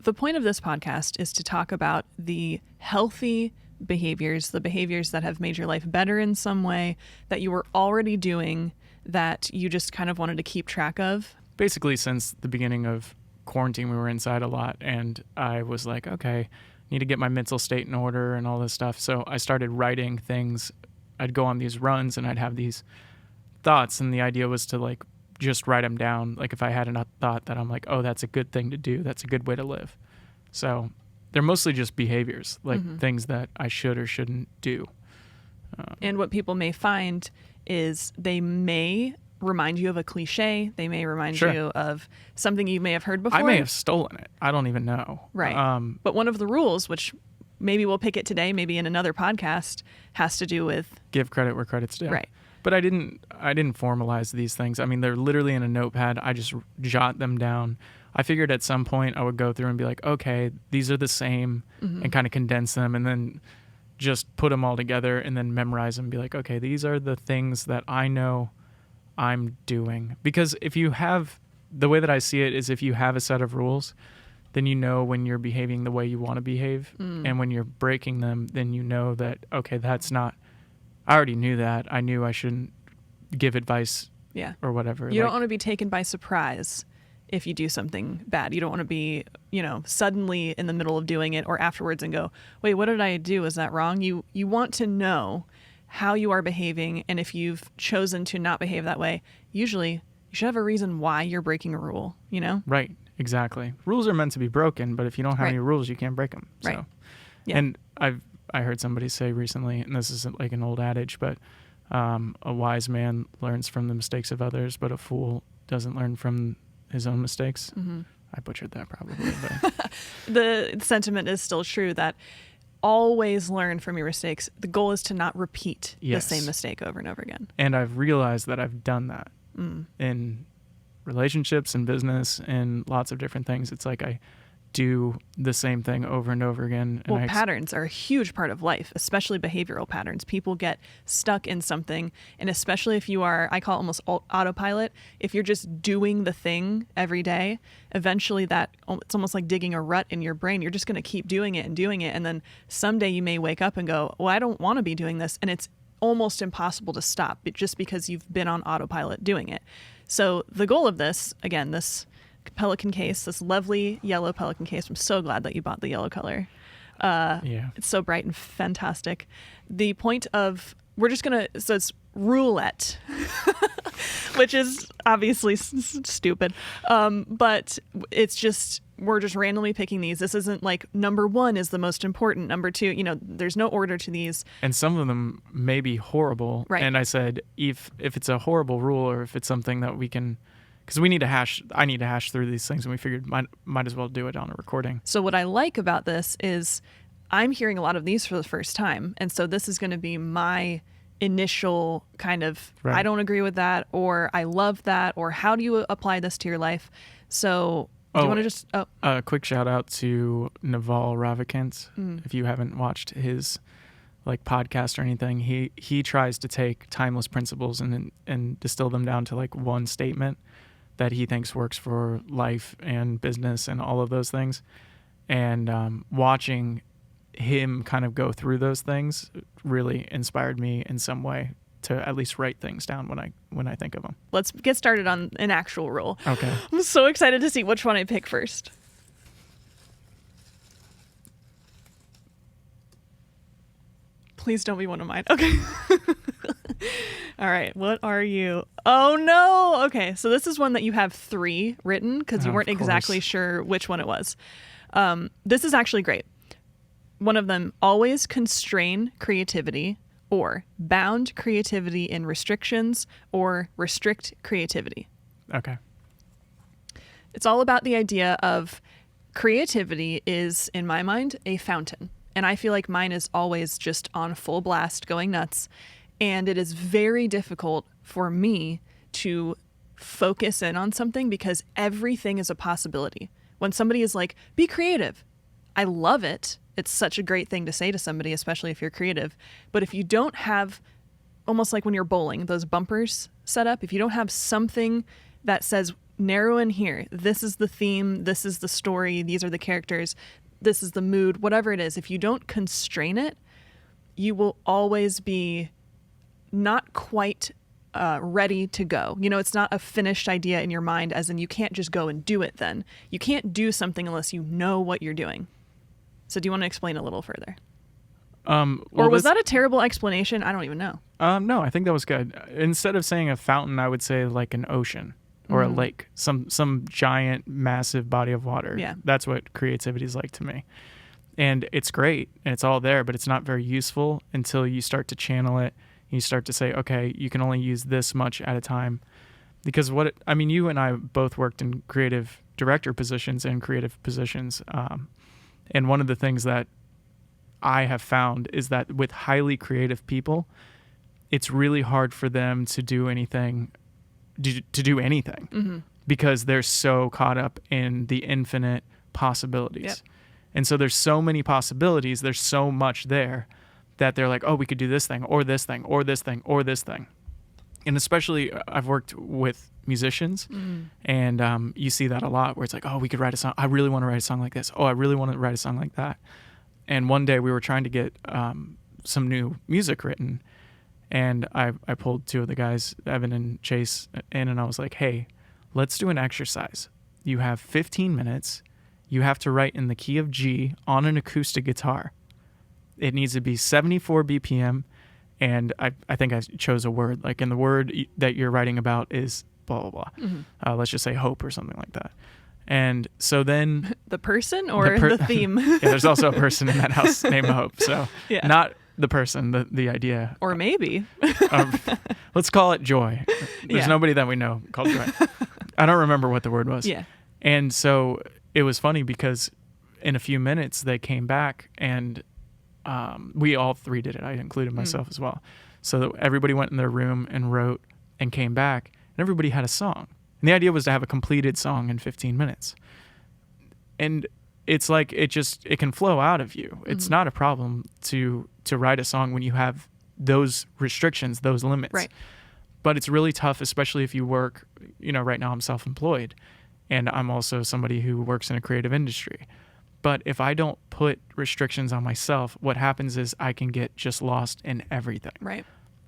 the point of this podcast is to talk about the healthy behaviors, the behaviors that have made your life better in some way, that you were already doing, that you just kind of wanted to keep track of. Basically, since the beginning of quarantine, we were inside a lot, and I was like, okay, need to get my mental state in order and all this stuff. So I started writing things. I'd go on these runs and I'd have these thoughts, and the idea was to like just write them down. Like if I had a thought that I'm like, oh, that's a good thing to do, that's a good way to live. So they're mostly just behaviors, like things that I should or shouldn't do. And what people may find is they may remind you of a cliche. They may remind you of something you may have heard before. I may have stolen it. I don't even know. Right. But one of the rules, which maybe we'll pick it today, maybe in another podcast, has to do with give credit where credit's due. Right. But I didn't formalize these things. I mean, they're literally in a notepad. I just jot them down. I figured at some point I would go through and be like, okay, these are the same, and kind of condense them, and then just put them all together and then memorize them and be like, okay, these are the things that I know I'm doing. Because if you have, the way that I see it is if you have a set of rules, then you know when you're behaving the way you want to behave. And when you're breaking them, then you know that, okay, that's not, I already knew that. I knew I shouldn't give advice or whatever. You don't want to be taken by surprise if you do something bad. You don't want to be, suddenly in the middle of doing it or afterwards and go, wait, what did I do? Is that wrong? You want to know how you are behaving. And if you've chosen to not behave that way, usually you should have a reason why you're breaking a rule, Right. Exactly. Rules are meant to be broken, but if you don't have any rules, you can't break them. So. Right. Yeah. And I heard somebody say recently, and this isn't like an old adage, but a wise man learns from the mistakes of others, but a fool doesn't learn from his own mistakes. I butchered that probably. But. The sentiment is still true that always learn from your mistakes. The goal is to not repeat the same mistake over and over again. And I've realized that I've done that in relationships and business and lots of different things. It's like I do the same thing over and over again. Well, patterns are a huge part of life, especially behavioral patterns. People get stuck in something, and especially if you are, I call it almost autopilot, if you're just doing the thing every day, eventually it's almost like digging a rut in your brain. You're just going to keep doing it, and then someday you may wake up and go, well, I don't want to be doing this, and it's almost impossible to stop just because you've been on autopilot doing it. So the goal of this, again, this Pelican case, this lovely yellow Pelican case. I'm so glad that you bought the yellow color. It's so bright and fantastic. The point of, so it's Rulette, which is obviously stupid. But it's just, we're just randomly picking these. This isn't like number one is the most important. Number two, there's no order to these. And some of them may be horrible. Right. And I said, if it's a horrible rule or if it's something that we can, because I need to hash through these things, and we figured might as well do it on a recording. So what I like about this is I'm hearing a lot of these for the first time. And so this is going to be my initial kind of, I don't agree with that, or I love that, or how do you apply this to your life? So do you want to just... A quick shout out to Naval Ravikant. If you haven't watched his podcast or anything, he tries to take timeless principles and distill them down to one statement that he thinks works for life and business and all of those things. And watching him kind of go through those things really inspired me in some way to at least write things down when I think of them. Let's get started on an actual rule. Okay. I'm so excited to see which one I pick first. Please don't be one of mine. Okay. All right. What are you? Oh, no. Okay. So this is one that you have 3 written because you weren't exactly sure which one it was. This is actually great. One of them, always constrain creativity, or bound creativity in restrictions, or restrict creativity. Okay. It's all about the idea of creativity is, in my mind, a fountain. And I feel like mine is always just on full blast, going nuts. And it is very difficult for me to focus in on something because everything is a possibility. When somebody is like, be creative, I love it. It's such a great thing to say to somebody, especially if you're creative. But if you don't have, almost like when you're bowling, those bumpers set up, if you don't have something that says narrow in here. This is the theme. This is the story. These are the characters. This is the mood, whatever it is. If you don't constrain it, you will always be not quite ready to go. You know, it's not a finished idea in your mind, as in you can't just go and do it then. You can't do something unless you know what you're doing. So do you want to explain a little further? Or was that a terrible explanation? I don't even know. No, I think that was good. Instead of saying a fountain, I would say like an ocean or a lake, some giant, massive body of water. Yeah. That's what creativity is like to me. And it's great and it's all there, but it's not very useful until you start to channel it. You start to say, okay, you can only use this much at a time. Because you and I both worked in creative director positions and creative positions. And one of the things that I have found is that with highly creative people, it's really hard for them to do anything, because they're so caught up in the infinite possibilities. Yep. And so there's so many possibilities, there's so much there that they're like, oh, we could do this thing or this thing or this thing or this thing. And especially I've worked with musicians and you see that a lot where it's like, oh, we could write a song. I really want to write a song like this. Oh, I really want to write a song like that. And one day we were trying to get some new music written. And I pulled two of the guys, Evan and Chase, in, and I was like, hey, let's do an exercise. You have 15 minutes. You have to write in the key of G on an acoustic guitar. It needs to be 74 BPM. And I think I chose a word. Like, and the word that you're writing about is blah, blah, blah. Let's just say hope or something like that. And so then... The person or the theme? Yeah, there's also a person in that house named Hope. So not the person, the idea. Or maybe. Let's call it Joy. There's nobody that we know called Joy. I don't remember what the word was. Yeah. And so it was funny because in a few minutes they came back and we all three did it. I included myself as well. So everybody went in their room and wrote and came back and everybody had a song. And the idea was to have a completed song in 15 minutes. And it's like it can flow out of you. It's not a problem to write a song when you have those restrictions, those limits. Right. But it's really tough, especially if you work, right now I'm self-employed and I'm also somebody who works in a creative industry. But if I don't put restrictions on myself, what happens is I can get just lost in everything. Right.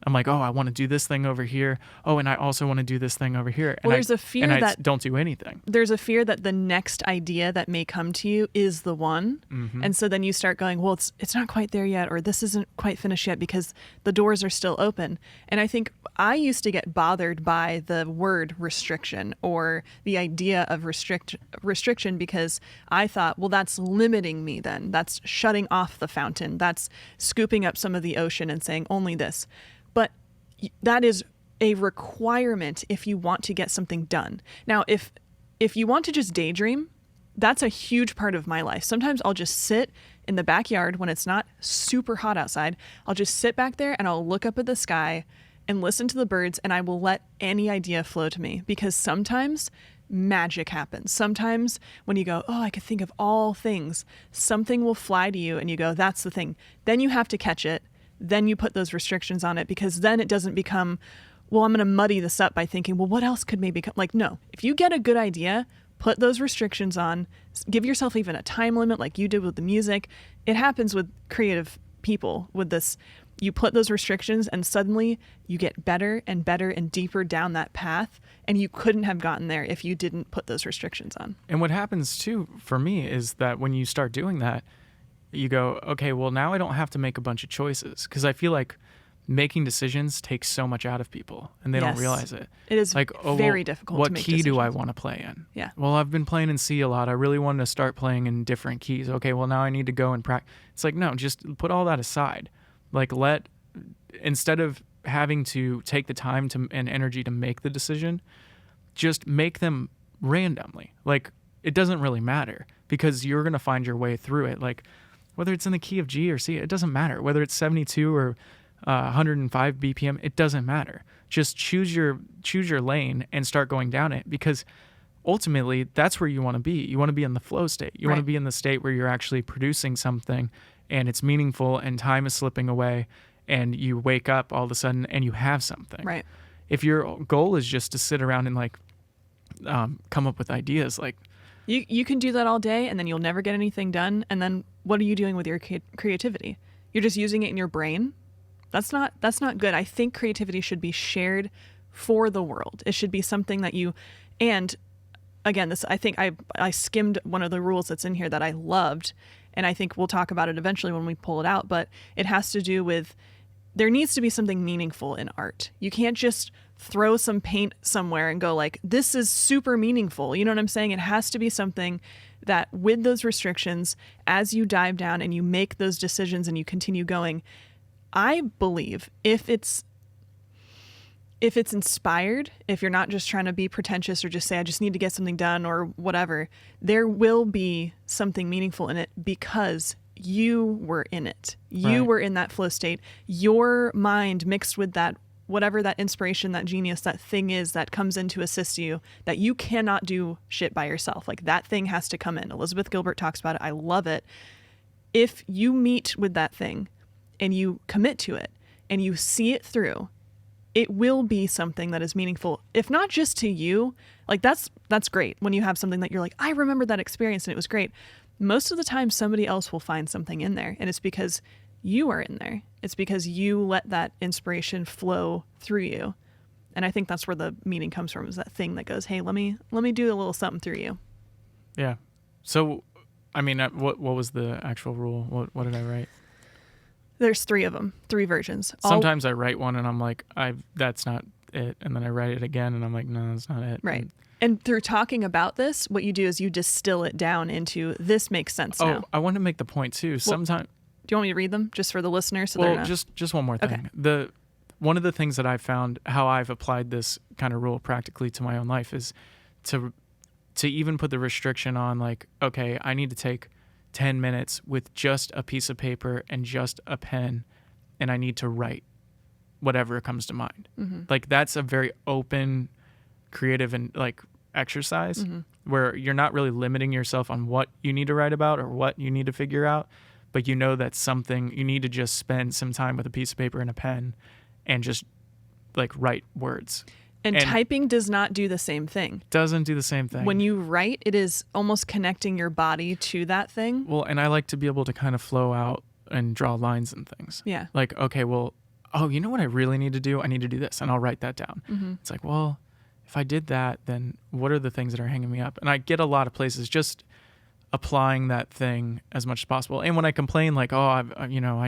I'm like, oh, I want to do this thing over here. Oh, and I also want to do this thing over here. Well, there's a fear that I don't do anything. There's a fear that the next idea that may come to you is the one. And so then you start going, well, it's not quite there yet, or this isn't quite finished yet because the doors are still open. And I think I used to get bothered by the word restriction or the idea of restriction because I thought, well, that's limiting me then. That's shutting off the fountain. That's scooping up some of the ocean and saying only this. But that is a requirement if you want to get something done. Now, if you want to just daydream, that's a huge part of my life. Sometimes I'll just sit in the backyard when it's not super hot outside. I'll just sit back there and I'll look up at the sky and listen to the birds and I will let any idea flow to me because sometimes magic happens. Sometimes when you go, oh, I could think of all things, something will fly to you and you go, that's the thing. Then you have to catch it. Then you put those restrictions on it because then it doesn't become, well, I'm going to muddy this up by thinking, well, what else could maybe come? Like, no, if you get a good idea, put those restrictions on, give yourself even a time limit like you did with the music. It happens with creative people with this. You put those restrictions and suddenly you get better and better and deeper down that path. And you couldn't have gotten there if you didn't put those restrictions on. And what happens too, for me, is that when you start doing that, you go, okay, well, now I don't have to make a bunch of choices because I feel like making decisions takes so much out of people and they don't realize it. It is like, very difficult to make decisions. What key do I want to play in? Yeah. Well, I've been playing in C a lot. I really wanted to start playing in different keys. Okay, well, now I need to go and practice. It's like, no, just put all that aside. Like instead of having to take the time and energy to make the decision, just make them randomly. Like, it doesn't really matter because you're going to find your way through it. Like, whether it's in the key of G or C, it doesn't matter. Whether it's 72 or 105 BPM, it doesn't matter. Just choose your lane and start going down it because ultimately that's where you want to be. You want to be in the flow state. You want to be in the state where you're actually producing something and it's meaningful and time is slipping away and you wake up all of a sudden and you have something. Right. If your goal is just to sit around and like come up with ideas. Like, You can do that all day and then you'll never get anything done. And then what are you doing with your creativity? You're just using it in your brain. That's not good. I think creativity should be shared for the world. It should be something that you, and again, I think I skimmed one of the rules that's in here that I loved, and I think we'll talk about it eventually when we pull it out, but it has to do with there needs to be something meaningful in art. You can't just throw some paint somewhere and go like, this is super meaningful. You know what I'm saying? It has to be something that with those restrictions, as you dive down and you make those decisions and you continue going, I believe if it's inspired, if you're not just trying to be pretentious or just say, I just need to get something done or whatever, there will be something meaningful in it because you were in it. You Right. were in that flow state. Your mind mixed with that, whatever that inspiration, that genius, that thing is that comes in to assist you, that you cannot do shit by yourself. Like that thing has to come in. Elizabeth Gilbert talks about it. I love it. If you meet with that thing and you commit to it and you see it through, it will be something that is meaningful, if not just to you. Like that's great when you have something that you're like, I remember that experience and it was great. Most of the time somebody else will find something in there, and it's because you are in there. It's because you let that inspiration flow through you. And I think that's where the meaning comes from, is that thing that goes, hey, let me do a little something through you. Yeah. So, I mean, what was the actual rule? What did I write? There's 3 of them, 3 versions. Sometimes I write one and I'm like, that's not it. And then I write it again and I'm like, no, that's not it. Right. And through talking about this, what you do is you distill it down into this makes sense now. I want to make the point too. Sometimes. Do you want me to read them just for the listeners? So Well, just one more thing. Okay. One of the things that I found, how I've applied this kind of rule practically to my own life, is to even put the restriction on, like, okay, I need to take 10 minutes with just a piece of paper and just a pen, and I need to write whatever comes to mind. Mm-hmm. Like, that's a very open, creative, and like exercise where you're not really limiting yourself on what you need to write about or what you need to figure out, but you know that's something you need to just spend some time with a piece of paper and a pen and just like write words. And typing does not do the same thing. Doesn't do the same thing. When you write, it is almost connecting your body to that thing. Well, and I like to be able to kind of flow out and draw lines and things. Yeah. Like, okay, well, you know what I really need to do? I need to do this, and I'll write that down. Mm-hmm. It's like, well, if I did that, then what are the things that are hanging me up? And I get a lot of places just applying that thing as much as possible. And when I complain, like, I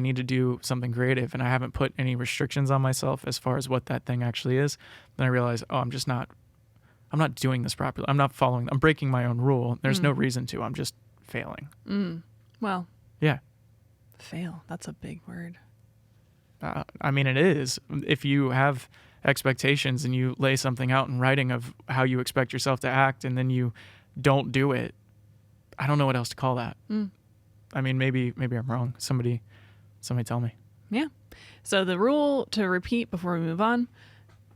need to do something creative and I haven't put any restrictions on myself as far as what that thing actually is, then I realize, I'm not doing this properly. I'm breaking my own rule. There's no reason to. I'm just failing. Well, Yeah. fail. That's a big word. I mean, it is. If you have expectations and you lay something out in writing of how you expect yourself to act and then you don't do it, I don't know what else to call that. I mean, maybe I'm wrong. Somebody tell me. Yeah. So the rule, to repeat before we move on,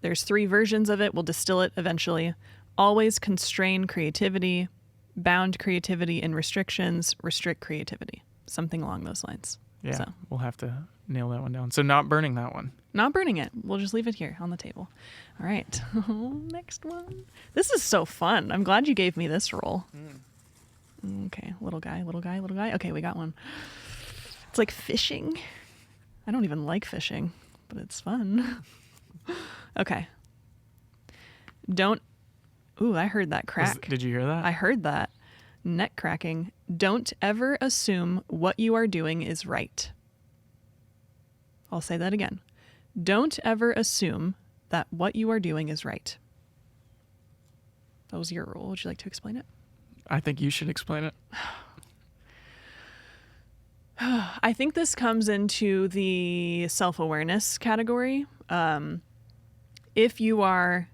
there's 3 versions of it. We'll distill it eventually. Always constrain creativity, bound creativity in restrictions, restrict creativity. Something along those lines. Yeah, So. we'll have to nail that one down. So not burning that one. Not burning it. We'll just leave it here on the table. All right. Next one. This is so fun. I'm glad you gave me this role. Okay. Little guy. Okay, we got one. It's like fishing. I don't even like fishing, but it's fun. Okay. Ooh, I heard that crack. Did you hear that? I heard that. Neck cracking. Don't ever assume what you are doing is right. I'll say that again. Don't ever assume that what you are doing is right. That was your rule. Would you like to explain it? I think you should explain it. I think this comes into the self-awareness category. If you are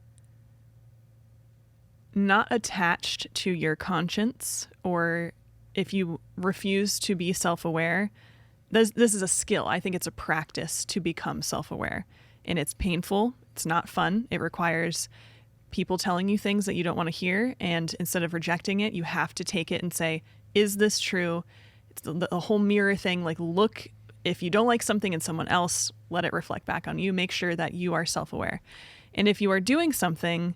not attached to your conscience, or if you refuse to be self-aware, this is a skill. I think it's a practice to become self-aware. And it's painful. It's not fun. It requires people telling you things that you don't want to hear. And instead of rejecting it, you have to take it and say, is this true? It's the whole mirror thing. Like, look, if you don't like something in someone else, let it reflect back on you. Make sure that you are self-aware. And if you are doing something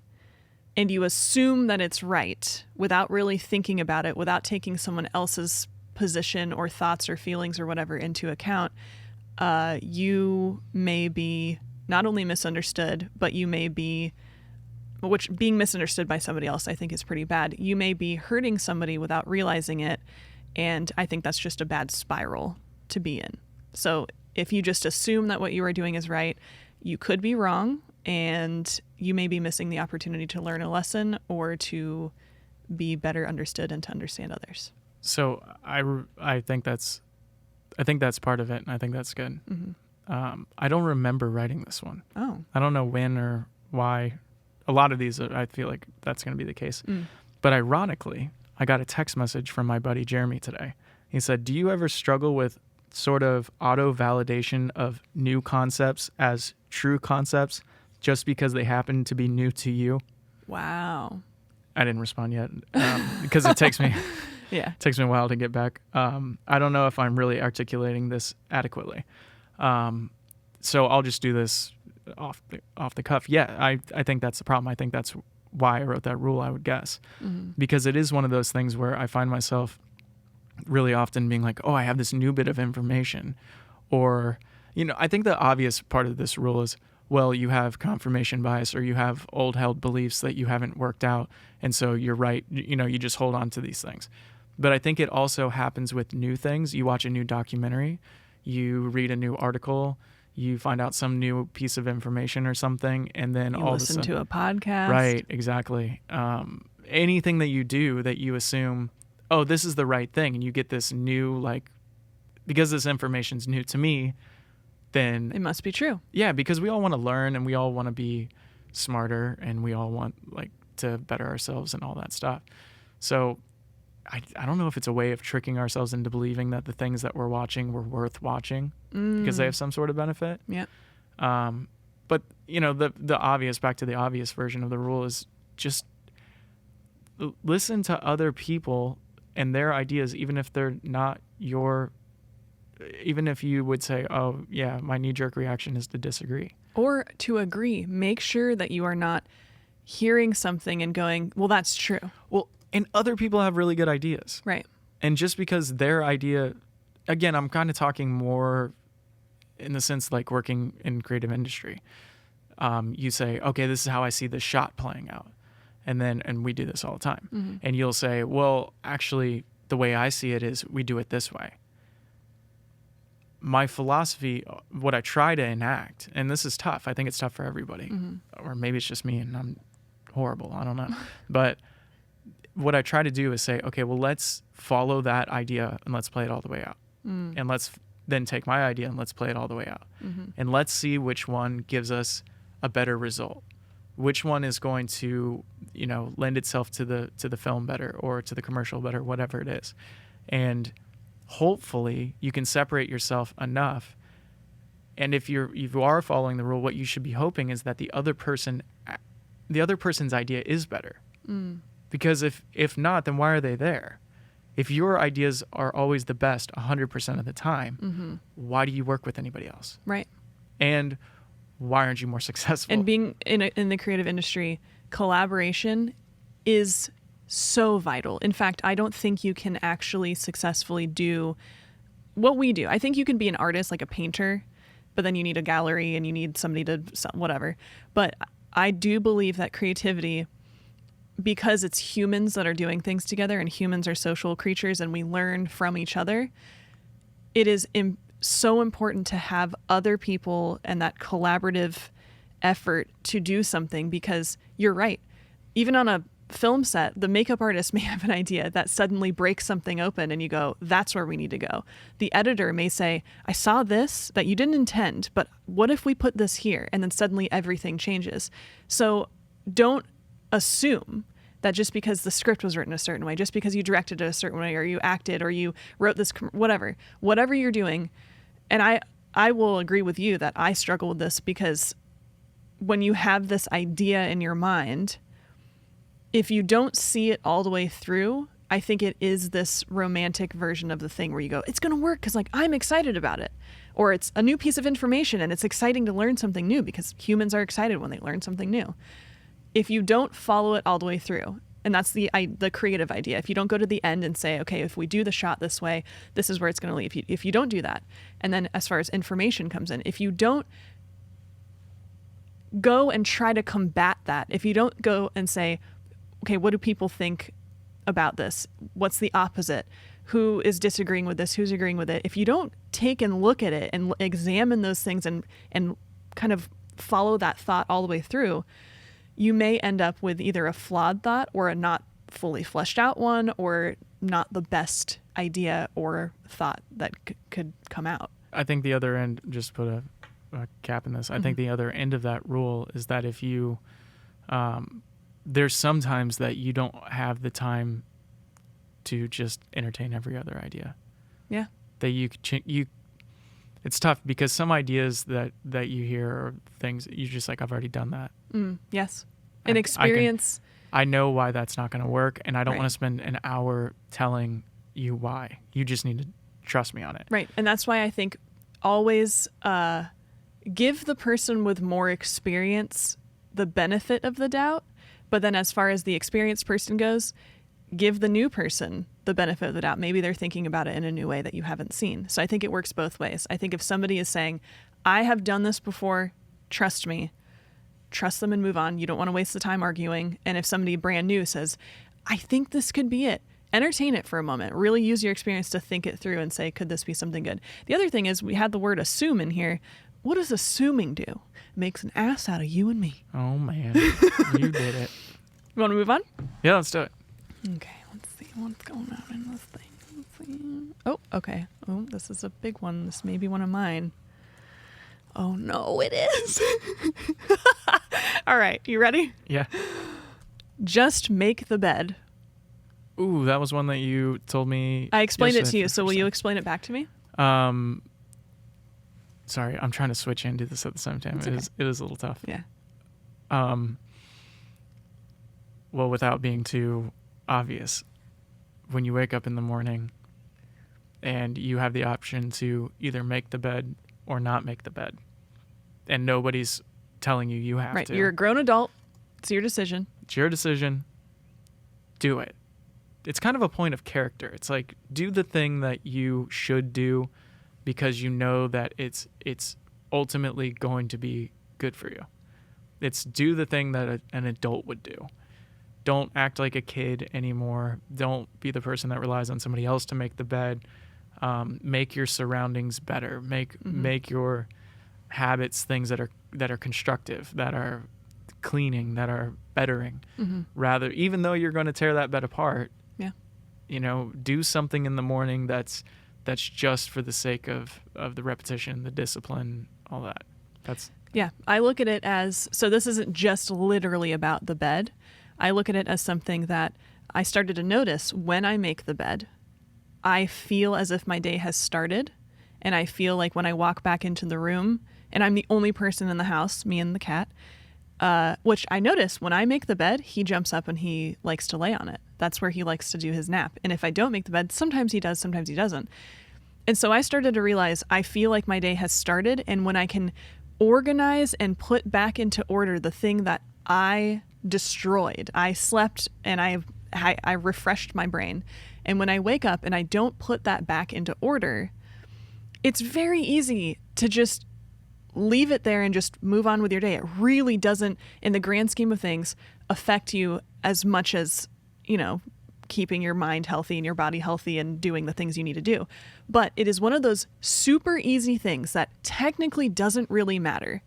and you assume that it's right without really thinking about it, without taking someone else's position or thoughts or feelings or whatever into account, you may be not only misunderstood, but you may be, which being misunderstood by somebody else I think is pretty bad. You may be hurting somebody without realizing it, and I think that's just a bad spiral to be in. So if you just assume that what you are doing is right, you could be wrong, and you may be missing the opportunity to learn a lesson or to be better understood and to understand others. So I think that's part of it, and I think that's good. Mm-hmm. I don't remember writing this one. Oh. I don't know when or why. A lot of these, I feel like that's going to be the case. But ironically, I got a text message from my buddy Jeremy today. He said, "Do you ever struggle with sort of auto-validation of new concepts as true concepts just because they happen to be new to you?" Wow. I didn't respond yet because it takes me Yeah. it takes me a while to get back. I don't know if I'm really articulating this adequately. So I'll just do this off the cuff. Yeah, I think that's the problem. I think that's why I wrote that rule, I would guess. Mm-hmm. Because it is one of those things where I find myself really often being like, oh, I have this new bit of information. Or, I think the obvious part of this rule is, well, you have confirmation bias or you have old held beliefs that you haven't worked out. And so you're right. You just hold on to these things. But I think it also happens with new things. You watch a new documentary, you read a new article, you find out some new piece of information or something, and then You all of a listen sudden, to a podcast. Right, exactly. Anything that you do that you assume, oh, this is the right thing, and you get this new, because this information's new to me, then It must be true. yeah, because we all want to learn and we all want to be smarter and we all want to better ourselves and all that stuff. So I don't know if it's a way of tricking ourselves into believing that the things that we're watching were worth watching because they have some sort of benefit. Yeah. But the obvious, back to the obvious version of the rule, is just listen to other people and their ideas, even if they're not even if you would say, oh yeah, my knee-jerk reaction is to disagree. Or to agree. Make sure that you are not hearing something and going, well, that's true. Well, and other people have really good ideas. Right. And just because their idea, again, I'm kind of talking more in the sense like working in creative industry. You say, okay, this is how I see this shot playing out. And we do this all the time. Mm-hmm. And you'll say, well, actually, the way I see it is we do it this way. My philosophy, what I try to enact, and this is tough. I think it's tough for everybody. Mm-hmm. Or maybe it's just me and I'm horrible. I don't know. But what I try to do is say, okay, well, let's follow that idea and let's play it all the way out. And let's then take my idea and let's play it all the way out. Mm-hmm. And let's see which one gives us a better result. Which one is going to, lend itself to the film better or to the commercial better, whatever it is. And hopefully you can separate yourself enough. And if you are following the rule, what you should be hoping is that the other person's idea is better. Because if not, then why are they there? If your ideas are always the best 100% of the time, why do you work with anybody else? Right. And why aren't you more successful? And being in the creative industry, collaboration is so vital. In fact, I don't think you can actually successfully do what we do. I think you can be an artist, like a painter, but then you need a gallery and you need somebody to sell, whatever. But I do believe that creativity, because it's humans that are doing things together and humans are social creatures and we learn from each other, it is so important to have other people and that collaborative effort to do something, because you're right. Even on a film set, the makeup artist may have an idea that suddenly breaks something open and you go, that's where we need to go. The editor may say, I saw this that you didn't intend, but what if we put this here? And then suddenly everything changes. So don't assume that just because the script was written a certain way, just because you directed it a certain way, or you acted, or you wrote this, whatever you're doing. And I will agree with you that I struggle with this, because when you have this idea in your mind, if you don't see it all the way through, I think it is this romantic version of the thing where you go, it's going to work because I'm excited about it. Or it's a new piece of information and it's exciting to learn something new, because humans are excited when they learn something new. if you don't follow it all the way through, and that's the creative idea. If you don't go to the end and say, okay, if we do the shot this way, this is where it's going to lead. If you don't do that, and then as far as information comes in, if you don't go and try to combat that, if you don't go and say, okay, what do people think about this? What's the opposite? Who is disagreeing with this? Who's agreeing with it? If you don't take and look at it and examine those things and kind of follow that thought all the way through, you may end up with either a flawed thought or a not fully fleshed out one, or not the best idea or thought that could come out. I think the other end, just to put a cap in this, I think the other end of that rule is that if you, there's sometimes that you don't have the time to just entertain every other idea. Yeah. That you it's tough because some ideas that you hear are things that you're just like, I've already done that. Yes. An experience. I know why that's not going to work, and I don't Right. want to spend an hour telling you why. You just need to trust me on it. Right. And that's why I think always give the person with more experience the benefit of the doubt. But then as far as the experienced person goes, give the new person the benefit of the doubt. Maybe they're thinking about it in a new way that you haven't seen. So I think it works both ways. I think if somebody is saying, I have done this before, trust me, trust them and move on. You don't want to waste the time arguing. And if somebody brand new says, I think this could be it, entertain it for a moment. Really use your experience to think it through and say, could this be something good? The other thing is we had the word assume in here. What does assuming do? It makes an ass out of you and me. Oh, man. You did it. You want to move on? Yeah, let's do it. Okay, let's see what's going on in this thing. Let's see. Oh, okay. Oh, this is a big one. This may be one of mine. Oh, no, it is. All right, you ready? Yeah. Just make the bed. Ooh, that was one that you told me. I explained it to you, yesterday so for will you some- explain it back to me? Sorry, I'm trying to switch and do this at the same time. It's It okay. is a little tough. Yeah. Well, without being too obvious, when you wake up in the morning and you have the option to either make the bed or not make the bed, and nobody's telling you have Right, to. you're a grown adult. It's your decision. It's your decision. Do it. It's kind of a point of character. It's like, do the thing that you should do because you know that it's ultimately going to be good for you. It's do the thing that an adult would do. Don't act like a kid anymore. Don't be the person that relies on somebody else to make the bed. Make your surroundings better. Make your habits things that are constructive, that are cleaning, that are bettering. Rather, even though you're going to tear that bed apart, do something in the morning that's just for the sake of the repetition, the discipline, all that. Yeah, I look at it as, so this isn't just literally about the bed. I look at it as something that I started to notice when I make the bed. I feel as if my day has started, and I feel like when I walk back into the room, and I'm the only person in the house, me and the cat, which I notice when I make the bed, he jumps up and he likes to lay on it. That's where he likes to do his nap. And if I don't make the bed, sometimes he does, sometimes he doesn't. And so I started to realize I feel like my day has started, and when I can organize and put back into order the thing that I destroyed, I slept and I refreshed my brain. And when I wake up and I don't put that back into order, it's very easy to just leave it there and just move on with your day. It really doesn't, in the grand scheme of things, affect you as much as, keeping your mind healthy and your body healthy and doing the things you need to do. But it is one of those super easy things that technically doesn't really matter.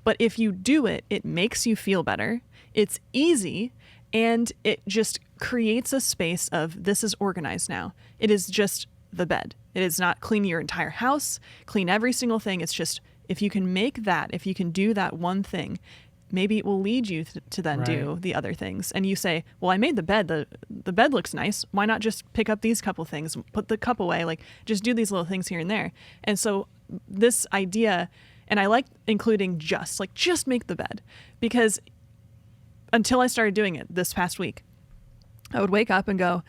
But if you do it, it makes you feel better. It's easy, and it just creates a space of, this is organized now. It is just the bed. It is not clean your entire house, clean every single thing. It's just, if you can make that, if you can do that one thing, maybe it will lead you to then do the other things. And you say, well, I made the bed. The bed looks nice. Why not just pick up these couple things, put the cup away, just do these little things here and there. And so this idea, and I like including just make the bed, because until I started doing it this past week, I would wake up and go,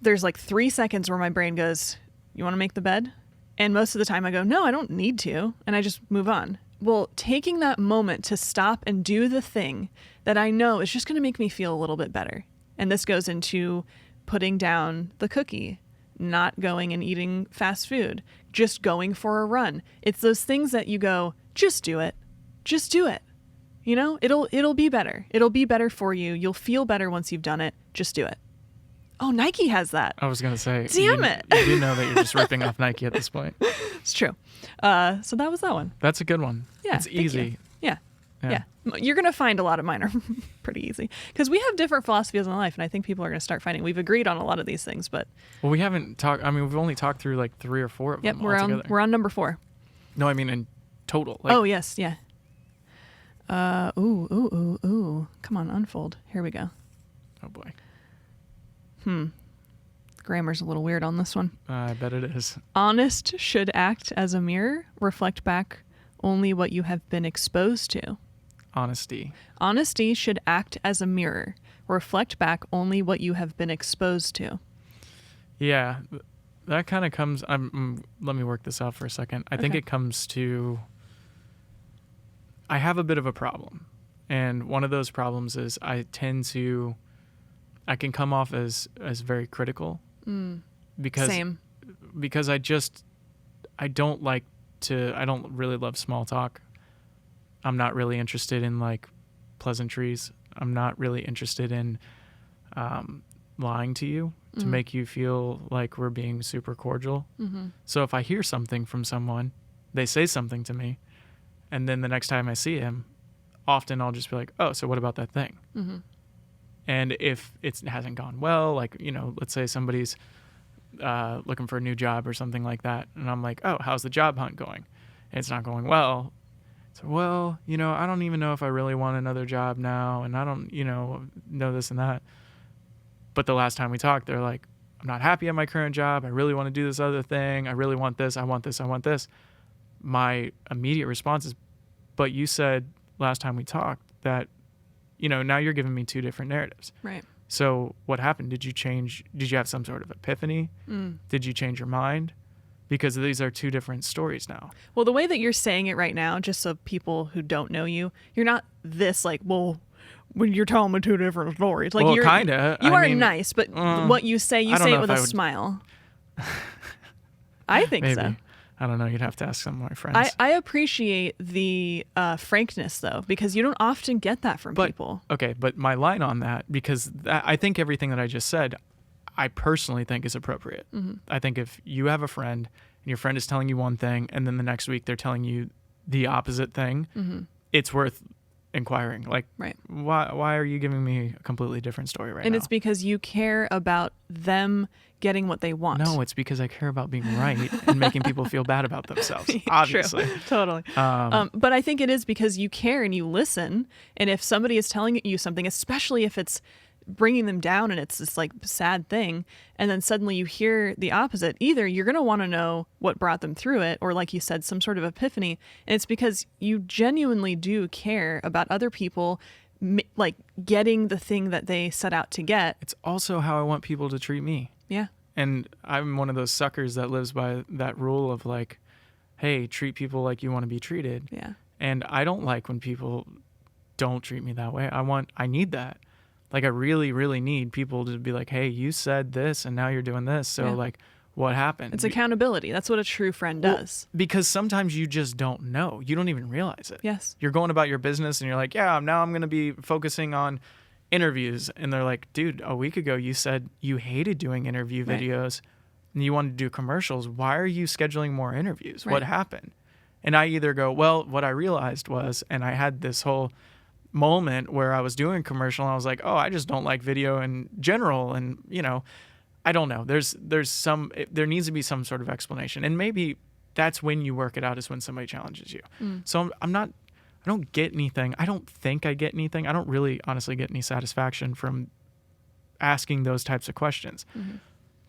there's 3 seconds where my brain goes, you want to make the bed? And most of the time I go, no, I don't need to. And I just move on. Well, taking that moment to stop and do the thing that I know is just going to make me feel a little bit better. And this goes into putting down the cookie, not going and eating fast food, just going for a run. It's those things that you go, just do it. Just do it. You know, it'll be better. It'll be better for you. You'll feel better once you've done it. Just do it. Oh, Nike has that. I was going to say. Damn it. You do know that you're just ripping off Nike at this point. It's true. So that was that one. That's a good one. Yeah. It's easy. Yeah. You're going to find a lot of mine are pretty easy because we have different philosophies in life. And I think people are going to start finding we've agreed on a lot of these things, but. Well, we haven't talked. I mean, we've only talked through like 3 or 4 of them. Yep. We're on number 4. No, I mean, in total. Like, oh, yes. Yeah. Ooh. Come on, unfold. Here we go. Oh boy. Grammar's a little weird on this one. I bet it is. Honest should act as a mirror, reflect back only what you have been exposed to. Honesty. Honesty should act as a mirror, reflect back only what you have been exposed to. Yeah, that kind of comes. Let me work this out for a second. I think it comes to. I have a bit of a problem, and one of those problems is I can come off as very critical. Because Same. Because I don't really love small talk. I'm not really interested in like pleasantries. I'm not really interested in lying to you to make you feel like we're being super cordial. So if I hear something from someone, they say something to me, and then the next time I see him, often I'll just be like, oh, so what about that thing? And if it hasn't gone well, like, you know, let's say somebody's looking for a new job or something like that, and I'm like, oh, how's the job hunt going? And it's not going well. So, well, you know, I don't even know if I really want another job now, and I don't, you know this and that. But the last time we talked, they're like, I'm not happy at my current job. I really want to do this other thing. I really want this. I want this. I want this. My immediate response is, but you said last time we talked that, you know, now you're giving me 2 different narratives. Right. So what happened? Did you have some sort of epiphany? Did you change your mind? Because these are 2 different stories now. Well, the way that you're saying it right now, just so people who don't know you, you're not this like, well, when you're telling me 2 different stories. Like, well, you're kind of. You are nice, but what you say it with a smile. I think Maybe. so. I don't know. You'd have to ask some of my friends. I appreciate the frankness, though, because you don't often get that from people. Okay, but my line on that, because I think everything that I just said, I personally think is appropriate. I think if you have a friend and your friend is telling you one thing and then the next week they're telling you the opposite thing, it's worth inquiring. Like, right. Why are you giving me a completely different story right now? And it's because you care about them getting what they want. No, it's because I care about being right and making people feel bad about themselves. Obviously. True. Totally. But I think it is because you care and you listen. And if somebody is telling you something, especially if it's bringing them down and it's this like sad thing, and then suddenly you hear the opposite, either you're going to want to know what brought them through it, or like you said, some sort of epiphany. And it's because you genuinely do care about other people like getting the thing that they set out to get. It's also how I want people to treat me. Yeah. And I'm one of those suckers that lives by that rule of like, hey, treat people like you want to be treated. Yeah. And I don't like when people don't treat me that way. I need that. Like, I really, really need people to be like, hey, you said this and now you're doing this. So like, what happened? It's accountability. That's what a true friend does. Because sometimes you just don't know. You don't even realize it. Yes. You're going about your business and you're like, yeah, now I'm going to be focusing on interviews. And they're like, dude, a week ago you said you hated doing interview videos and you wanted to do commercials. Why are you scheduling more interviews? What happened? And I either go, well, what I realized was, and I had this whole moment where I was doing a commercial and I was like, oh, I just don't like video in general. And, you know, I don't know. There needs to be some sort of explanation. And maybe that's when you work it out, is when somebody challenges you. So I don't get anything. I don't think I get anything. I don't really honestly get any satisfaction from asking those types of questions.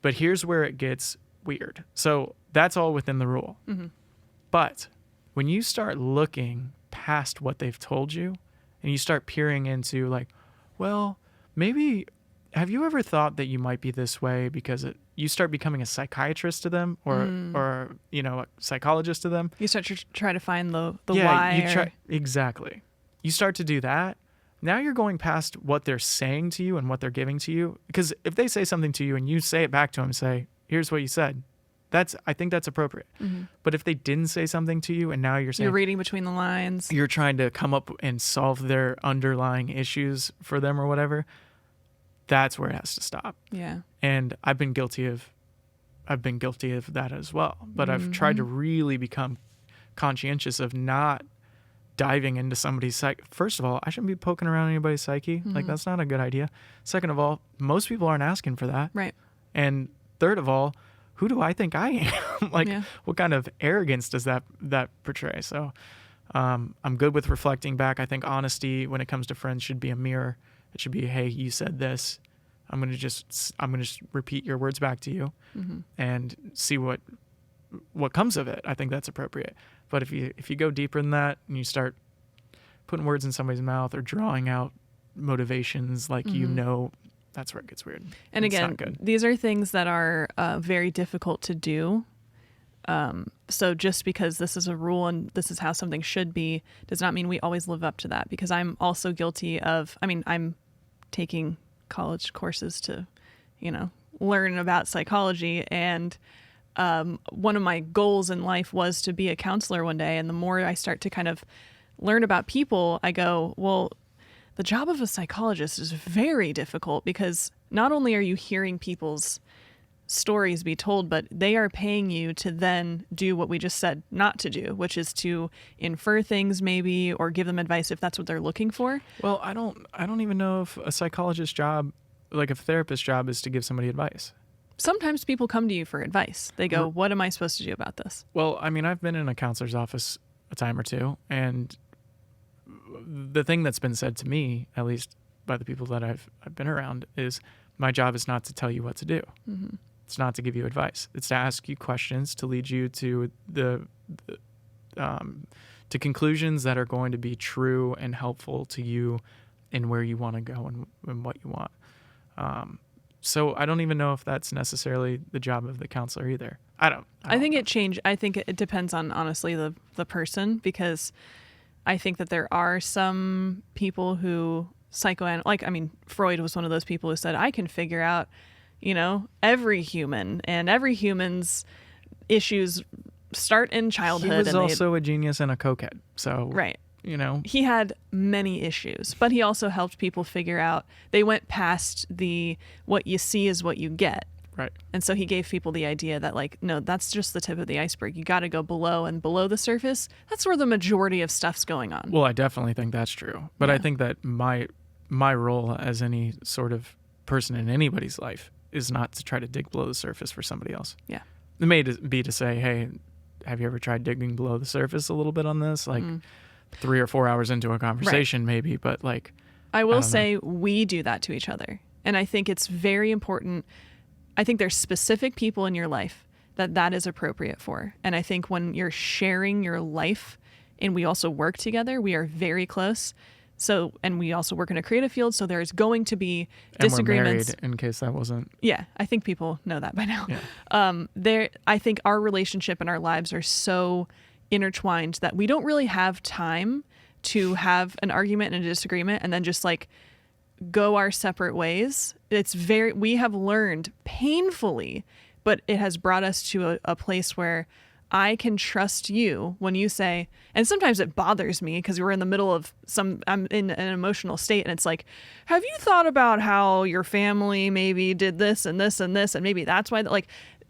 But here's where it gets weird. So that's all within the rule. But when you start looking past what they've told you and you start peering into like, well, maybe have you ever thought that you might be this way because you start becoming a psychiatrist to them or a psychologist to them. You start to try to find the Yeah, why. exactly. You start to do that. Now you're going past what they're saying to you and what they're giving to you. Because if they say something to you and you say it back to them, say, here's what you said, I think that's appropriate. But if they didn't say something to you and now you're saying, You're reading between the lines. you're trying to come up and solve their underlying issues for them or whatever, that's where it has to stop. Yeah. And I've been guilty of that as well. But I've tried to really become conscientious of not diving into somebody's psyche. First of all, I shouldn't be poking around anybody's psyche. Like, that's not a good idea. Second of all, most people aren't asking for that. Right. And third of all, who do I think I am? Like, what kind of arrogance does that portray? So I'm good with reflecting back. I think honesty when it comes to friends should be a mirror. It should be, hey, you said this. I'm gonna just repeat your words back to you and see what comes of it. I think that's appropriate. But if you go deeper than that and you start putting words in somebody's mouth or drawing out motivations, like that's where it gets weird. And it's again, not good. these are things that are very difficult to do. So just because this is a rule and this is how something should be does not mean we always live up to that, because I'm also guilty of, I'm taking college courses to, learn about psychology. And one of my goals in life was to be a counselor one day. And the more I start to kind of learn about people, I go, well, the job of a psychologist is very difficult, because not only are you hearing people's stories be told, but they are paying you to then do what we just said not to do, which is to infer things maybe or give them advice if that's what they're looking for. Well, I don't even know if a psychologist's job, like a therapist's job, is to give somebody advice. Sometimes people come to you for advice. They go, what am I supposed to do about this? Well, I've been in a counselor's office a time or two, and the thing that's been said to me, at least by the people that I've been around, is my job is not to tell you what to do. It's not to give you advice. It's to ask you questions to lead you to to conclusions that are going to be true and helpful to you in where you want to go and what you want. So I don't even know if that's necessarily the job of the counselor either. I think it changed. I think it depends on, honestly, the person, because I think that there are some people who Freud was one of those people who said, I can figure out, every human, and every human's issues start in childhood. He was also a genius and a cokehead. So, right. He had many issues, but he also helped people figure out, they went past what you see is what you get. Right. And so he gave people the idea that, no, that's just the tip of the iceberg. You got to go below, and below the surface, that's where the majority of stuff's going on. Well, I definitely think that's true. But I think that my role as any sort of person in anybody's life is not to try to dig below the surface for somebody else. Yeah. It may be to say, hey, have you ever tried digging below the surface a little bit on this? 3 or 4 hours into a conversation, maybe, but I will say we do that to each other. And I think it's very important. I think there's specific people in your life that is appropriate for. And I think when you're sharing your life and we also work together, we are very close. So, and we also work in a creative field, so there's going to be disagreements. And we're married, in case that wasn't. Yeah, I think people know that by now. Yeah. I think our relationship and our lives are so intertwined that we don't really have time to have an argument and a disagreement and then just go our separate ways. We have learned painfully, but it has brought us to a place where I can trust you when you say, and sometimes it bothers me because we're in the middle of I'm in an emotional state, and it's have you thought about how your family maybe did this and this and this, and maybe that's why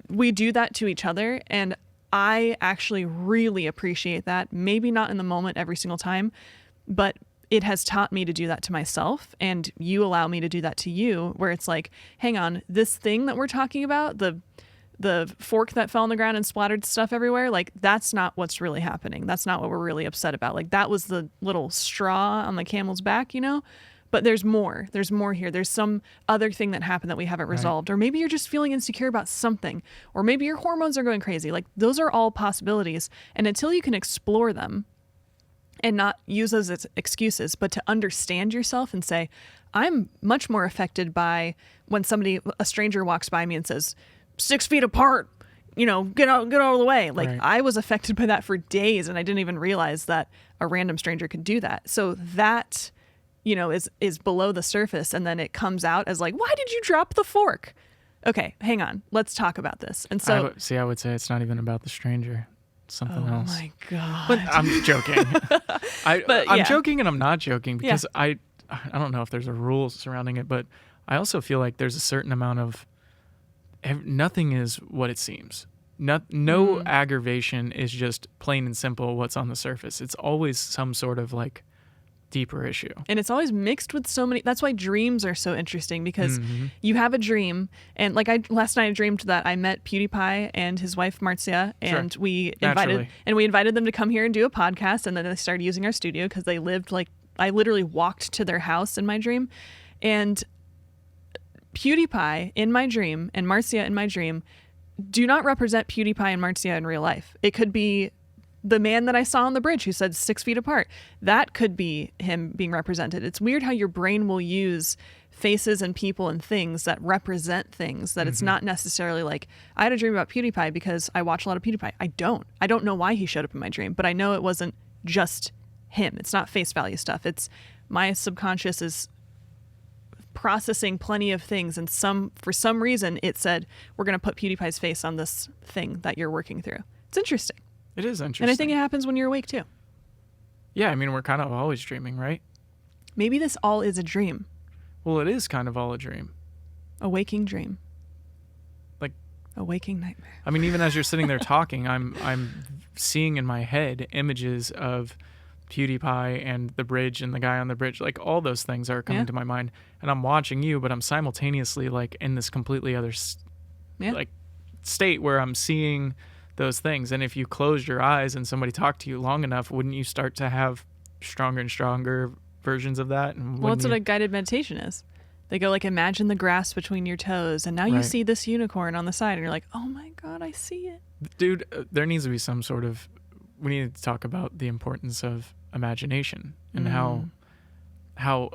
we do that to each other. And I actually really appreciate that. Maybe not in the moment every single time, but it has taught me to do that to myself, and you allow me to do that to you, where it's hang on, this thing that we're talking about, the fork that fell on the ground and splattered stuff everywhere, that's not what's really happening. That's not what we're really upset about. That was the little straw on the camel's back, but there's more. There's more here. There's some other thing that happened that we haven't resolved. Or maybe you're just feeling insecure about something, or maybe your hormones are going crazy. Those are all possibilities. And until you can explore them and not use those as excuses, but to understand yourself and say, I'm much more affected by when a stranger walks by me and says, 6 feet apart, get out of the way. Like Right. I was affected by that for days, and I didn't even realize that a random stranger could do that. So that, is below the surface, and then it comes out as like, why did you drop the fork? Okay, hang on. Let's talk about this. And so, I would say it's not even about the stranger. It's something else. Oh my God. But I'm joking. I'm yeah. joking and I'm not joking because I don't know if there's a rule surrounding it, but I also feel like there's a certain amount of nothing is what it seems. No aggravation is just plain and simple what's on the surface. It's always some sort of like deeper issue. And it's always mixed with so many. That's why dreams are so interesting, because you have a dream, and like last night I dreamed that I met PewDiePie and his wife Marcia, and Sure. we Naturally. invited them to come here and do a podcast, and then they started using our studio because they lived like I literally walked to their house in my dream, and PewDiePie in my dream and Marcia in my dream do not represent PewDiePie and Marcia in real life. It could be the man that I saw on the bridge who said 6 feet apart. That could be him being represented. It's weird how your brain will use faces and people and things that represent things that it's not necessarily like, I had a dream about PewDiePie because I watch a lot of PewDiePie. I don't know why he showed up in my dream, but I know it wasn't just him. It's not face value stuff. It's my subconscious is processing plenty of things, and for some reason it said, we're going to put PewDiePie's face on this thing that you're working through. It's interesting. It is interesting. And I think it happens when you're awake too. Yeah, I mean, we're kind of always dreaming, right? Maybe this all is a dream. Well, it is kind of all a dream. A waking dream. Like a waking nightmare. I mean, even as you're sitting there talking, I'm seeing in my head images of PewDiePie and the bridge and the guy on the bridge. Like all those things are coming to my mind, and I'm watching you, but I'm simultaneously like in this completely other like state where I'm seeing those things. And if you closed your eyes and somebody talked to you long enough, wouldn't you start to have stronger and stronger versions of that? And well, that's what a guided meditation is. They go like, imagine the grass between your toes, and now you see this unicorn on the side, and you're like, oh my God, I see it. Dude, there needs to be some sort of, we need to talk about the importance of imagination and how,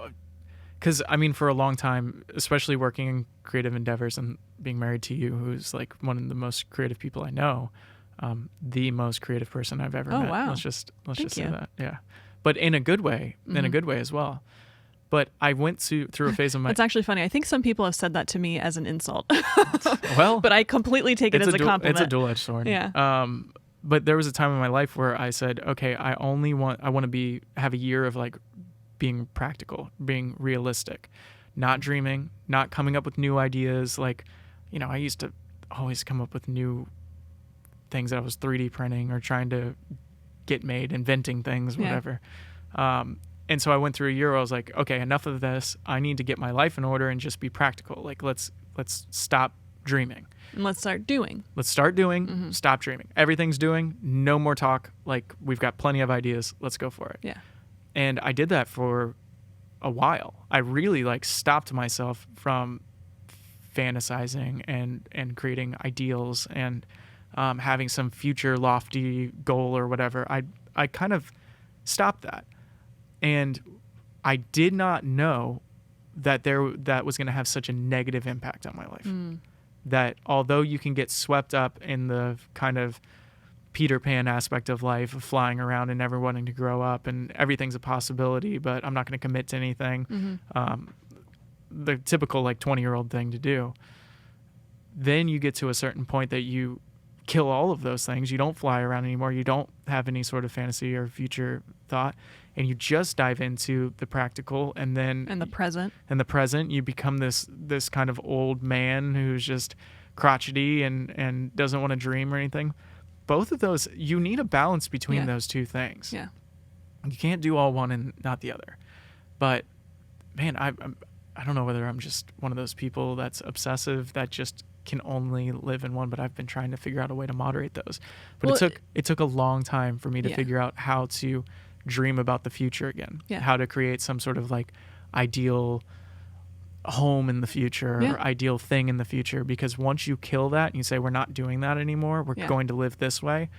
because I mean, for a long time, especially working in creative endeavors and being married to you, who's like one of the most creative people I know, the most creative person I've ever met. Wow. Let's just Thank say you. that. Yeah. But in a good way, as well. But I went through a phase of my... It's actually funny. I think some people have said that to me as an insult. Well, but I completely take it as a compliment. It's a dual-edged sword. Yeah. But there was a time in my life where I said, okay, I want to have a year of like being practical, being realistic, not dreaming, not coming up with new ideas. Like, I used to always come up with new things that I was 3D printing or trying to get made, inventing things, whatever. And so I went through a year where I was like, okay, enough of this. I need to get my life in order and just be practical. Like, let's stop dreaming. And let's start doing. Stop dreaming. Everything's doing. No more talk. Like, we've got plenty of ideas. Let's go for it. Yeah. And I did that for a while. I really like stopped myself from fantasizing and creating ideals and having some future lofty goal or whatever. I kind of stopped that. And I did not know that that was going to have such a negative impact on my life. That although you can get swept up in the kind of Peter Pan aspect of life, of flying around and never wanting to grow up and everything's a possibility, but I'm not going to commit to anything. The typical like 20-year-old thing to do. Then you get to a certain point that you kill all of those things. You don't fly around anymore. You don't have any sort of fantasy or future thought, and you just dive into the practical and the present. You become this kind of old man who's just crotchety and doesn't want to dream or anything. Both of those, you need a balance between those two things. Yeah. You can't do all one and not the other. But man, I don't know whether I'm just one of those people that's obsessive that just can only live in one, but I've been trying to figure out a way to moderate those. But it took a long time for me to figure out how to dream about the future again. Yeah. How to create some sort of like ideal home in the future or ideal thing in the future, because once you kill that and you say we're not doing that anymore, we're going to live this way,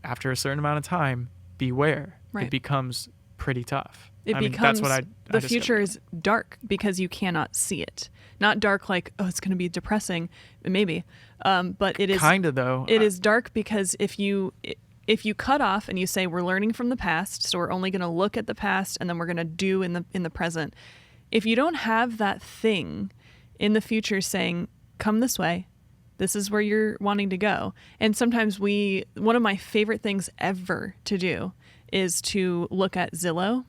after a certain amount of time, beware. Right. It becomes pretty tough. It I mean, becomes, that's what the future is dark because you cannot see it. Not dark like, oh, it's going to be depressing, maybe. But it is kind of though. It is dark because if you cut off and you say we're learning from the past, so we're only going to look at the past and then we're going to do in the present. If you don't have that thing in the future saying, come this way, this is where you're wanting to go. And sometimes one of my favorite things ever to do is to look at Zillow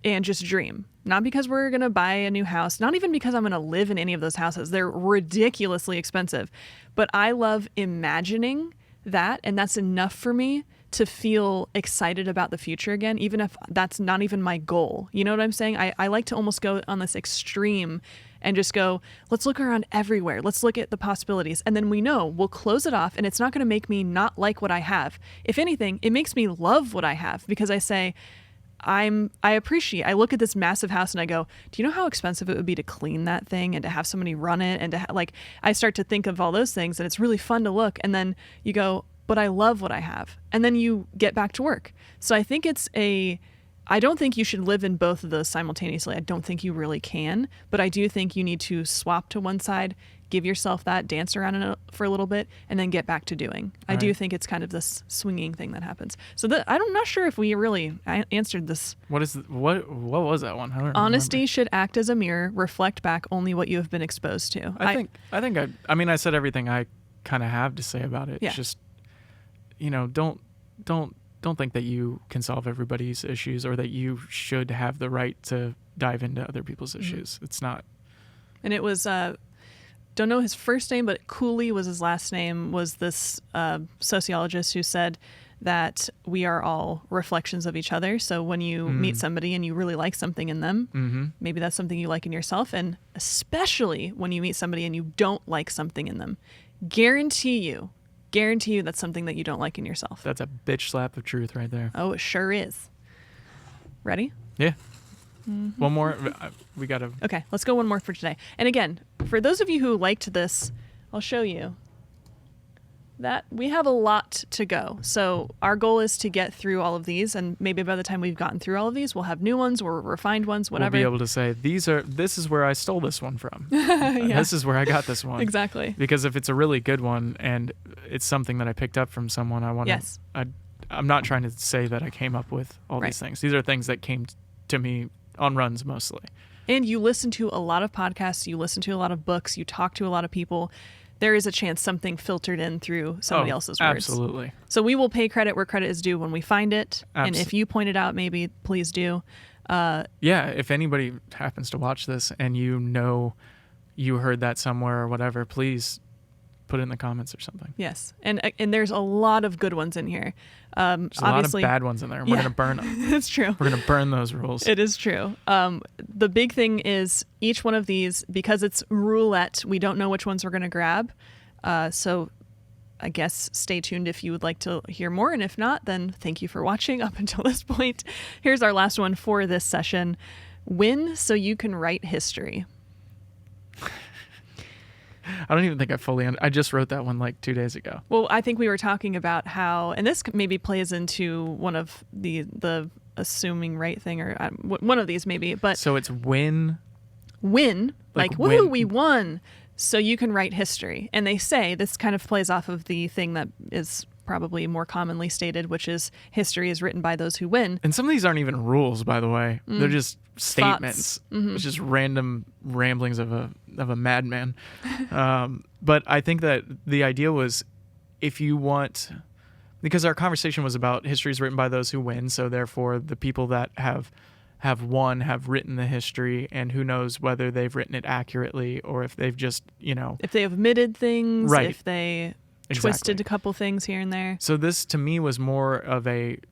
and just dream. Not because we're going to buy a new house, not even because I'm going to live in any of those houses. They're ridiculously expensive. But I love imagining that, and that's enough for me to feel excited about the future again, even if that's not even my goal. You know what I'm saying? I like to almost go on this extreme and just go, let's look around everywhere. Let's look at the possibilities. And then we'll close it off, and it's not going to make me not like what I have. If anything, it makes me love what I have because I say, I look at this massive house and I go, do you know how expensive it would be to clean that thing and to have somebody run it and to I start to think of all those things, and it's really fun to look. And then you go, but I love what I have. And then you get back to work. So I think I don't think you should live in both of those simultaneously. I don't think you really can, but I do think you need to swap to one side, give yourself that, dance around in it for a little bit, and then get back to doing. I do think it's kind of this swinging thing that happens. So I'm not sure if we really answered this. What was that one? I don't Honesty remember. should act as a mirror, reflect back only what you have been exposed to. I said everything I kind of have to say about it. Yeah. It's just, don't think that you can solve everybody's issues or that you should have the right to dive into other people's issues. It's not. And it was, don't know his first name, but Cooley was his last name, was this sociologist who said that we are all reflections of each other. So when you meet somebody and you really like something in them, maybe that's something you like in yourself. And especially when you meet somebody and you don't like something in them, guarantee you that's something that you don't like in yourself. That's a bitch slap of truth right there. Oh, it sure is. Ready? Yeah. One more. We got to. Okay, let's go one more for today. And again, for those of you who liked this, I'll show you that we have a lot to go. So our goal is to get through all of these, and maybe by the time we've gotten through all of these, we'll have new ones or refined ones, whatever. We'll be able to say, this is where I stole this one from. This is where I got this one. Exactly. Because if it's a really good one and it's something that I picked up from someone, I want to. Yes. I'm not trying to say that I came up with all these things. These are things that came to me on runs mostly. And you listen to a lot of podcasts, you listen to a lot of books, you talk to a lot of people. There is a chance something filtered in through somebody else's words. Absolutely. So we will pay credit where credit is due when we find it. And if you point it out, maybe please do. If anybody happens to watch this and you heard that somewhere or whatever, please put it in the comments or something. Yes. And there's a lot of good ones in here. There's a lot of bad ones in there, and we're going to burn them. It's true. We're going to burn those rules. It is true. The big thing is each one of these, because it's roulette, we don't know which ones we're going to grab. So I guess stay tuned if you would like to hear more. And if not, then thank you for watching up until this point. Here's our last one for this session. Win so you can write history. I don't even think I just wrote that one like 2 days ago. Well, I think we were talking about how, and this maybe plays into one of the assuming right thing, or one of these maybe, but. So it's win, like woohoo, we won. So you can write history. And they say, this kind of plays off of the thing that is probably more commonly stated, which is history is written by those who win. And some of these aren't even rules, by the way. They're just statements. It's just random ramblings of a madman. But I think that the idea was, if you want, because our conversation was about history is written by those who win, so therefore the people that have won have written the history, and who knows whether they've written it accurately or if they've just, if they omitted things, right. If they twisted a couple things here and there. So this to me was more of it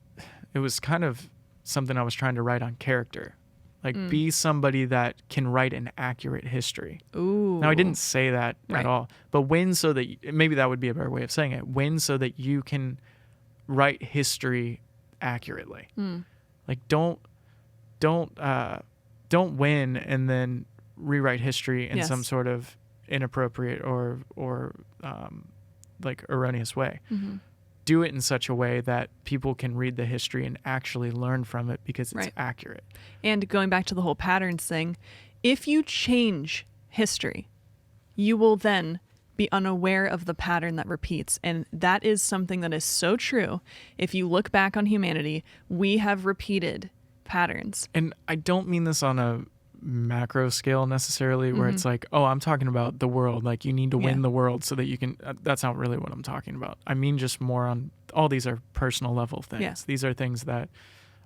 was kind of something I was trying to write on character. Like, be somebody that can write an accurate history. Ooh. Now, I didn't say that at all, but win so that, maybe that would be a better way of saying it, win so that you can write history accurately. Like, don't win and then rewrite history in some sort of inappropriate or like erroneous way. do it in such a way that people can read the history and actually learn from it because it's accurate. And going back to the whole patterns thing, if you change history, you will then be unaware of the pattern that repeats. And that is something that is so true. If you look back on humanity, we have repeated patterns. And I don't mean this on a macro scale necessarily where it's like, oh, I'm talking about the world. Like you need to win the world so that you can, that's not really what I'm talking about. I mean, just more on, all these are personal level things. Yeah. These are things that,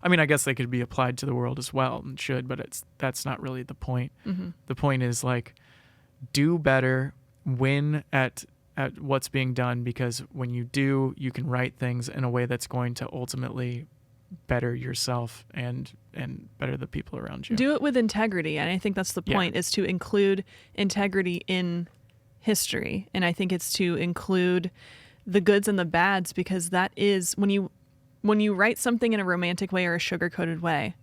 I mean, I guess they could be applied to the world as well and should, but that's not really the point. The point is like, do better, win at what's being done, because when you do, you can write things in a way that's going to ultimately better yourself and better the people around you. Do it with integrity. And I think that's the point, is to include integrity in history. And I think it's to include the goods and the bads, because that is when you write something in a romantic way or a sugar-coated way,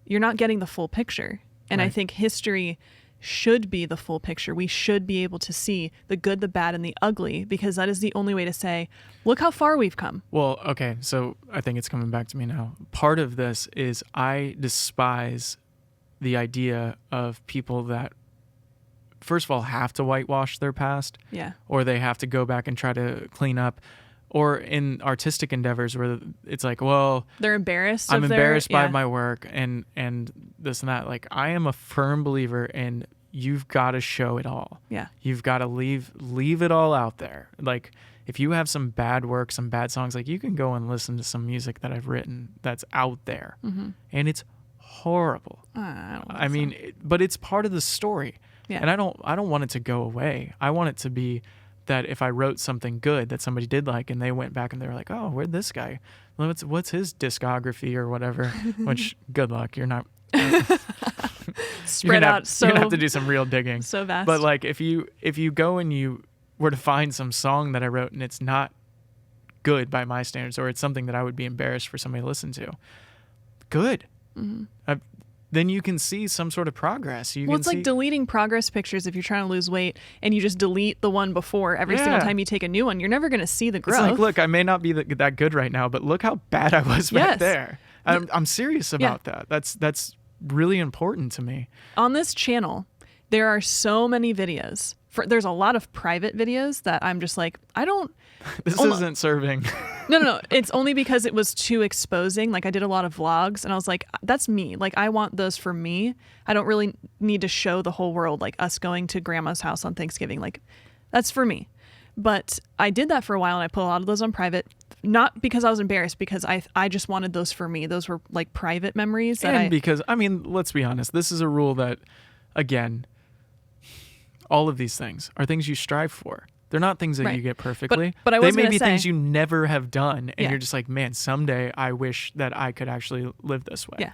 you're not getting the full picture. And I think history should be the full picture. We should be able to see the good, the bad, and the ugly, because that is the only way to say, look how far we've come. Well, okay, so I think it's coming back to me now. Part of this is I despise the idea of people that, first of all, have to whitewash their past. Yeah. Or they have to go back and try to clean up. Or in artistic endeavors where it's like, well, they're embarrassed. I'm embarrassed by my work and this and that. Like, I am a firm believer in you've got to show it all. Yeah. You've got to leave it all out there. Like, if you have some bad work, some bad songs, like you can go and listen to some music that I've written that's out there, and it's horrible. I mean, but it's part of the story, and I don't want it to go away. I want it to be that if I wrote something good that somebody did like, and they went back and they were like, oh, where'd this guy? What's his discography or whatever? Which, good luck. You're not. Spread out. So you're gonna have to do some real digging. So vast. But like, if you go and you were to find some song that I wrote and it's not good by my standards, or it's something that I would be embarrassed for somebody to listen to, good. Then you can see some sort of progress. It's like deleting progress pictures if you're trying to lose weight and you just delete the one before every single time you take a new one. You're never going to see the growth. It's like, look, I may not be that good right now, but look how bad I was back there. I'm serious about that. That's really important to me. On this channel, there are so many videos. There's a lot of private videos that I'm just like, This isn't serving. No. It's only because it was too exposing. Like, I did a lot of vlogs and I was like, that's me. Like, I want those for me. I don't really need to show the whole world, like us going to grandma's house on Thanksgiving. Like, that's for me. But I did that for a while and I put a lot of those on private, not because I was embarrassed, because I just wanted those for me. Those were like private memories. Because, I mean, let's be honest. This is a rule that, again, all of these things are things you strive for. They're not things that you get perfectly. But I they was may gonna be say, things you never have done, and you're just like, man, someday I wish that I could actually live this way. Yeah.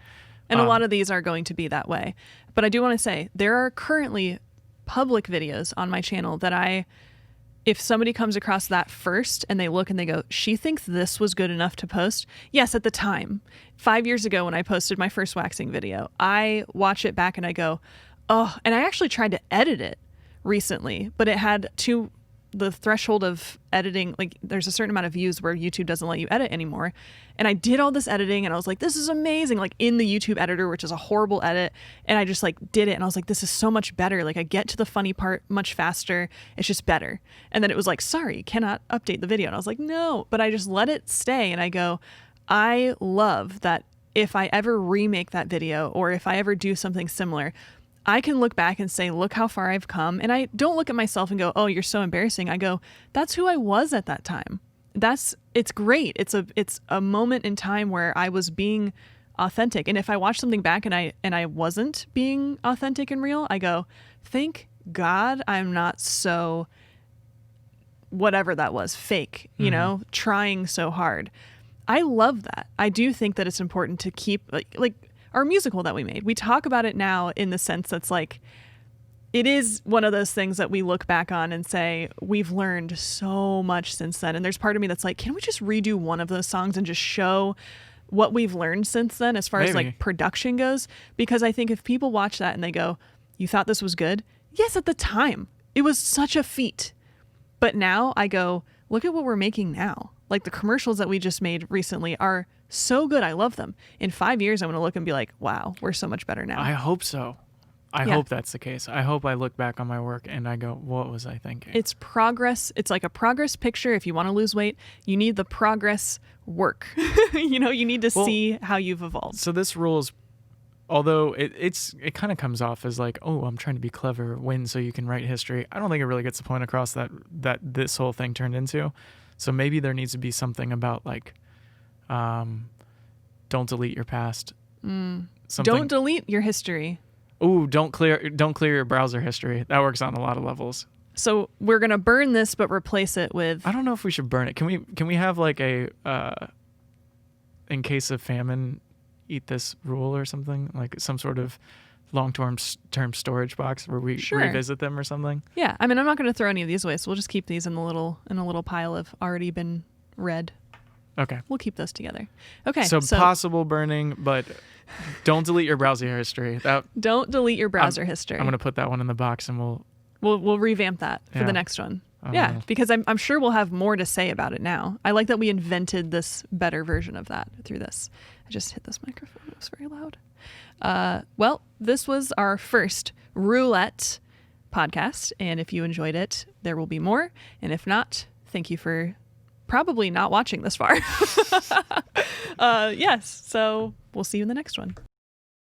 And a lot of these are going to be that way. But I do want to say, there are currently public videos on my channel that if somebody comes across that first and they look and they go, she thinks this was good enough to post. Yes, at the time, 5 years ago when I posted my first waxing video, I watch it back and I go, oh, and I actually tried to edit it recently, but it had the threshold of editing, like there's a certain amount of views where YouTube doesn't let you edit anymore. And I did all this editing and I was like, this is amazing. Like in the YouTube editor, which is a horrible edit. And I just like did it. And I was like, this is so much better. Like I get to the funny part much faster. It's just better. And then it was like, sorry, you cannot update the video. And I was like, no, but I just let it stay. And I go, I love that if I ever remake that video or if I ever do something similar, I can look back and say, look how far I've come. And I don't look at myself and go, oh, you're so embarrassing. I go, that's who I was at that time. It's great. It's a moment in time where I was being authentic. And if I watch something back and I wasn't being authentic and real, I go, thank God I'm not so whatever that was, fake, trying so hard. I love that. I do think that it's important to keep like our musical that we made. We talk about it now in the sense that's like, it is one of those things that we look back on and say, we've learned so much since then. And there's part of me that's like, can we just redo one of those songs and just show what we've learned since then as far as like production goes? Because I think if people watch that and they go, you thought this was good? Yes, at the time, it was such a feat. But now I go, look at what we're making now. Like the commercials that we just made recently are so good. I love them. In 5 years, I'm going to look and be like, wow, we're so much better now. I hope so. I Yeah. hope that's the case. I hope I look back on my work and I go, what was I thinking? It's progress. It's like a progress picture. If you want to lose weight, you need the progress work. You know, you need to see how you've evolved. So this rule is, although it kind of comes off as like, oh, I'm trying to be clever, win so you can write history. I don't think it really gets the point across that this whole thing turned into. So maybe there needs to be something about like, don't delete your past. Something. Don't delete your history. Ooh, don't clear your browser history. That works on a lot of levels. So we're going to burn this, but replace it with... I don't know if we should burn it. Can we have like a, in case of famine, eat this rule or something? Like some sort of long-term storage box where we revisit them or something? Yeah. I mean, I'm not going to throw any of these away, so we'll just keep these in a little pile of already been read. Okay. We'll keep those together. Okay. So possible burning, but don't delete your browser history. Don't delete your browser history. I'm going to put that one in the box and we'll revamp that for Yeah. the next one. I Yeah, don't know. because I'm sure we'll have more to say about it now. I like that we invented this better version of that through this. I just hit this microphone. It was very loud. Well, this was our first Rulette podcast. And if you enjoyed it, there will be more. And if not, thank you for probably not watching this far. Yes. So we'll see you in the next one.